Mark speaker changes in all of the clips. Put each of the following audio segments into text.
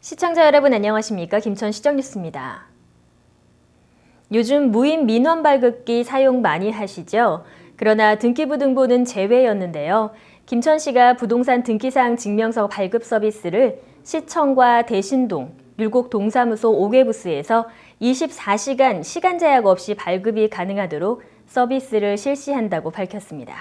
Speaker 1: 시청자 여러분 안녕하십니까? 김천시정뉴스입니다. 요즘 무인 민원 발급기 사용 많이 하시죠? 그러나 등기부등본은 제외였는데요. 김천시가 부동산 등기사항 증명서 발급 서비스를 시청과 대신동, 율곡 동사무소 5개 부스에서 24시간 시간 제약 없이 발급이 가능하도록 서비스를 실시한다고 밝혔습니다.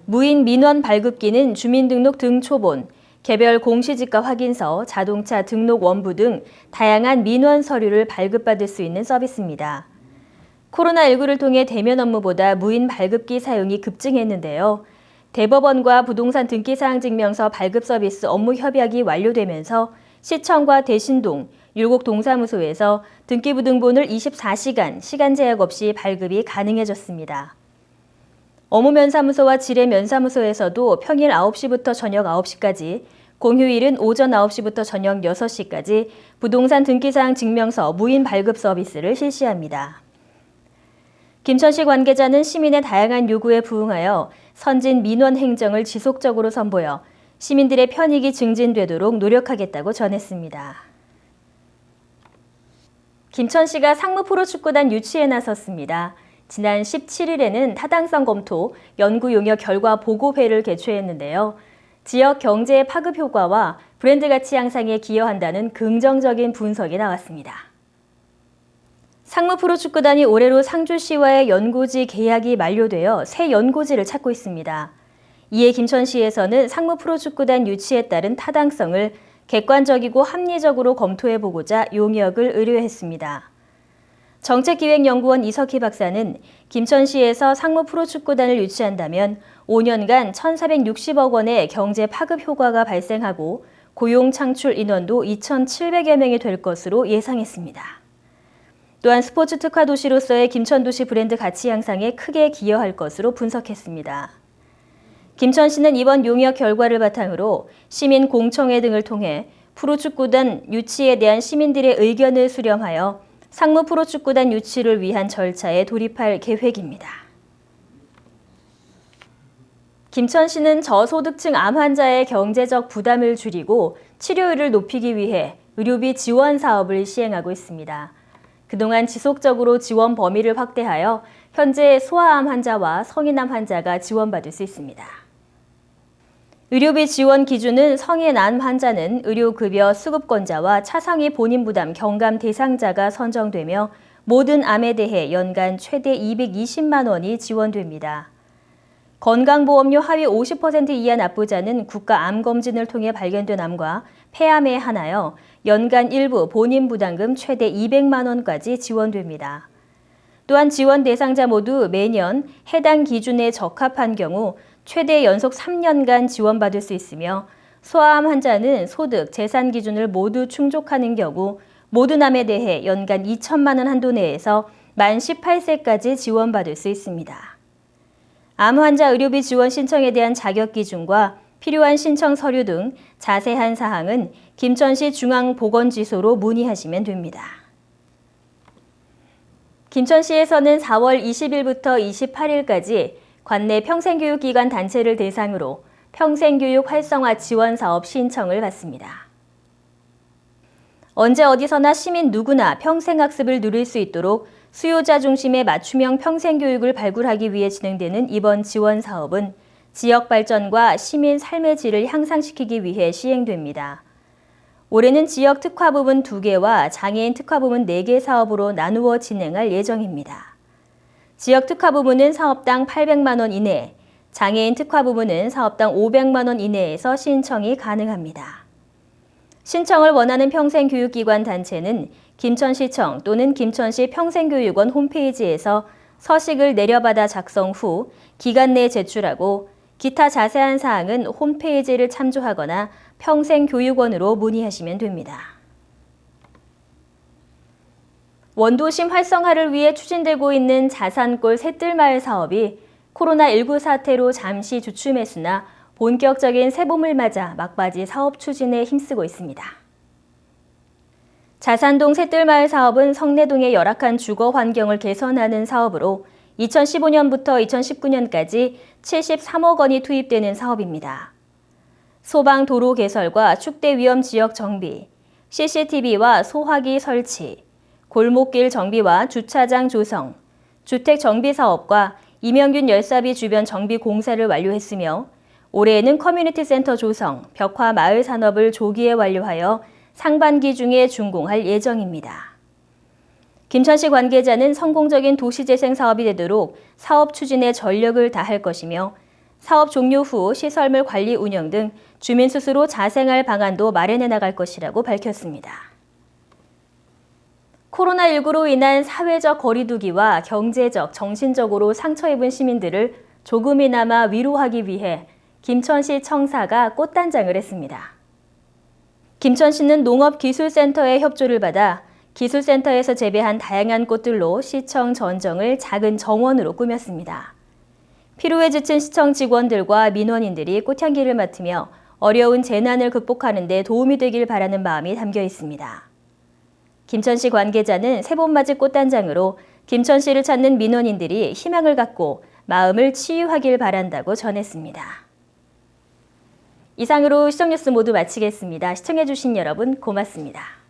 Speaker 1: 무인 민원 발급기는 주민등록 등초본, 개별 공시지가 확인서, 자동차 등록 원부 등 다양한 민원 서류를 발급받을 수 있는 서비스입니다. 코로나19를 통해 대면 업무보다 무인 발급기 사용이 급증했는데요. 대법원과 부동산 등기사항 증명서 발급 서비스 업무 협약이 완료되면서 시청과 대신동, 율곡 동사무소에서 등기부등본을 24시간 시간 제약 없이 발급이 가능해졌습니다. 어무면사무소와 지뢰면사무소에서도 평일 9시부터 저녁 9시까지, 공휴일은 오전 9시부터 저녁 6시까지 부동산 등기사항 증명서 무인 발급 서비스를 실시합니다. 김천시 관계자는 시민의 다양한 요구에 부응하여 선진 민원 행정을 지속적으로 선보여 시민들의 편익이 증진되도록 노력하겠다고 전했습니다. 김천시가 상무 프로축구단 유치에 나섰습니다. 지난 17일에는 타당성 검토 연구 용역 결과 보고회를 개최했는데요. 지역 경제의 파급 효과와 브랜드 가치 향상에 기여한다는 긍정적인 분석이 나왔습니다. 상무 프로축구단이 올해로 상주시와의 연고지 계약이 만료되어 새 연고지를 찾고 있습니다. 이에 김천시에서는 상무 프로축구단 유치에 따른 타당성을 객관적이고 합리적으로 검토해보고자 용역을 의뢰했습니다. 정책기획연구원 이석희 박사는 김천시에서 상무 프로축구단을 유치한다면 5년간 1,460억 원의 경제 파급 효과가 발생하고 고용 창출 인원도 2,700여 명이 될 것으로 예상했습니다. 또한 스포츠 특화 도시로서의 김천도시 브랜드 가치 향상에 크게 기여할 것으로 분석했습니다. 김천시는 이번 용역 결과를 바탕으로 시민 공청회 등을 통해 프로축구단 유치에 대한 시민들의 의견을 수렴하여 상무 프로축구단 유치를 위한 절차에 돌입할 계획입니다. 김천시는 저소득층 암 환자의 경제적 부담을 줄이고 치료율을 높이기 위해 의료비 지원 사업을 시행하고 있습니다. 그동안 지속적으로 지원 범위를 확대하여 현재 소아암 환자와 성인암 환자가 지원받을 수 있습니다. 의료비 지원 기준은 성인 암 환자는 의료급여 수급권자와 차상위 본인 부담 경감 대상자가 선정되며 모든 암에 대해 연간 최대 220만 원이 지원됩니다. 건강보험료 하위 50% 이하 납부자는 국가암검진을 통해 발견된 암과 폐암에 한하여 연간 일부 본인 부담금 최대 200만 원까지 지원됩니다. 또한 지원 대상자 모두 매년 해당 기준에 적합한 경우 최대 연속 3년간 지원받을 수 있으며 소아암 환자는 소득, 재산 기준을 모두 충족하는 경우 모든 암에 대해 연간 2천만 원 한도 내에서 만 18세까지 지원받을 수 있습니다. 암 환자 의료비 지원 신청에 대한 자격 기준과 필요한 신청 서류 등 자세한 사항은 김천시 중앙보건지소로 문의하시면 됩니다. 김천시에서는 4월 20일부터 28일까지 관내 평생교육기관 단체를 대상으로 평생교육 활성화 지원 사업 신청을 받습니다. 언제 어디서나 시민 누구나 평생학습을 누릴 수 있도록 수요자 중심의 맞춤형 평생교육을 발굴하기 위해 진행되는 이번 지원 사업은 지역 발전과 시민 삶의 질을 향상시키기 위해 시행됩니다. 올해는 지역 특화 부문 2개와 장애인 특화 부문 4개 사업으로 나누어 진행할 예정입니다. 지역 특화 부문은 사업당 800만 원 이내, 장애인 특화 부문은 사업당 500만 원 이내에서 신청이 가능합니다. 신청을 원하는 평생교육기관 단체는 김천시청 또는 김천시 평생교육원 홈페이지에서 서식을 내려받아 작성 후 기간 내에 제출하고 기타 자세한 사항은 홈페이지를 참조하거나 평생교육원으로 문의하시면 됩니다. 원도심 활성화를 위해 추진되고 있는 자산골 새뜰마을 사업이 코로나19 사태로 잠시 주춤했으나 본격적인 새봄을 맞아 막바지 사업 추진에 힘쓰고 있습니다. 자산동 새뜰마을 사업은 성내동의 열악한 주거 환경을 개선하는 사업으로 2015년부터 2019년까지 73억 원이 투입되는 사업입니다. 소방 도로 개설과 축대 위험 지역 정비, CCTV와 소화기 설치, 골목길 정비와 주차장 조성, 주택 정비 사업과 이명균 열사비 주변 정비 공사를 완료했으며 올해에는 커뮤니티 센터 조성, 벽화 마을 산업을 조기에 완료하여 상반기 중에 준공할 예정입니다. 김천시 관계자는 성공적인 도시재생 사업이 되도록 사업 추진에 전력을 다할 것이며 사업 종료 후 시설물 관리 운영 등 주민 스스로 자생할 방안도 마련해 나갈 것이라고 밝혔습니다. 코로나19로 인한 사회적 거리두기와 경제적, 정신적으로 상처 입은 시민들을 조금이나마 위로하기 위해 김천시 청사가 꽃단장을 했습니다. 김천시는 농업기술센터의 협조를 받아 기술센터에서 재배한 다양한 꽃들로 시청 전정을 작은 정원으로 꾸몄습니다. 피로에 지친 시청 직원들과 민원인들이 꽃향기를 맡으며 어려운 재난을 극복하는 데 도움이 되길 바라는 마음이 담겨 있습니다. 김천시 관계자는 새봄맞이 꽃단장으로 김천시를 찾는 민원인들이 희망을 갖고 마음을 치유하길 바란다고 전했습니다. 이상으로 시청뉴스 모두 마치겠습니다. 시청해주신 여러분 고맙습니다.